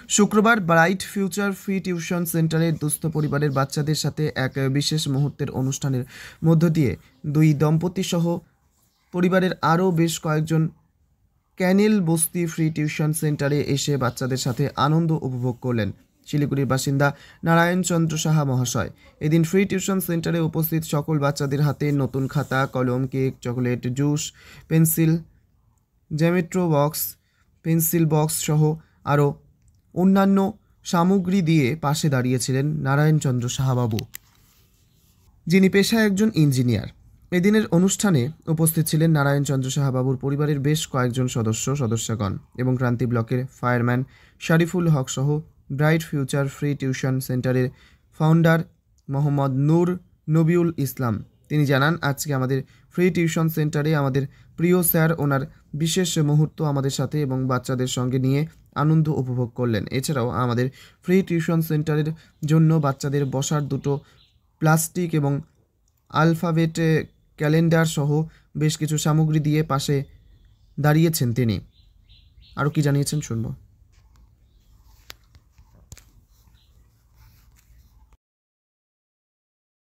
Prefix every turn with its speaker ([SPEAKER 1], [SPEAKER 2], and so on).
[SPEAKER 1] শুক্রবার bright future free tuition সেন্টারের দুস্থ পরিবারের বাচ্চাদের সাথে এক বিশেষ মুহূর্তের অনুষ্ঠানের মধ্য দিয়ে দুই দম্পতি সহ পরিবারের আরও বেশ কয়েকজন ক্যানেল বস্তি ফ্রি টিউশন সেন্টারে এসে বাচ্চাদের সাথে আনন্দ উপভোগ করলেন শিলিগুড়ির বাসিন্দা নারায়ণ চন্দ্র সাহা মহাশয়। এদিন ফ্রি টিউশন সেন্টারে উপস্থিত সকল বাচ্চাদের হাতে নতুন খাতা, কলম, cake, chocolate, juice, pencil, geometry box, pencil box সহ আরও অন্যান্য সামগ্রী দিয়ে পাশে দাঁড়িয়েছিলেন নারায়ণচন্দ্র সাহাবাবু, যিনি পেশায় একজন ইঞ্জিনিয়ার। এদিনের অনুষ্ঠানে উপস্থিত ছিলেন নারায়ণচন্দ্র সাহাবাবুর পরিবারের বেশ কয়েকজন সদস্যগণ এবং ক্রান্তি ব্লকের ফায়ারম্যান শরীফুল হক সহ ব্রাইট ফিউচার ফ্রি টিউশন সেন্টারের ফাউন্ডার মোহাম্মদ নূর নবিউল ইসলাম। তিনি জানান, আজকে আমাদের ফ্রি টিউশন সেন্টারে আমাদের প্রিয় স্যার ওনার বিশেষ মুহূর্ত আমাদের সাথে এবং বাচ্চাদের সঙ্গে নিয়ে আনন্দ উপভোগ করলেন। এছাড়াও আমাদের ফ্রি টিউশন সেন্টারের জন্য বাচ্চাদের বসার দুটো প্লাস্টিক এবং আলফাবেট ক্যালেন্ডার সহ বেশ কিছু সামগ্রী দিয়ে পাশে দাঁড়িয়েছেন তিনি। আরও কি জানিয়েছেন শুনবো।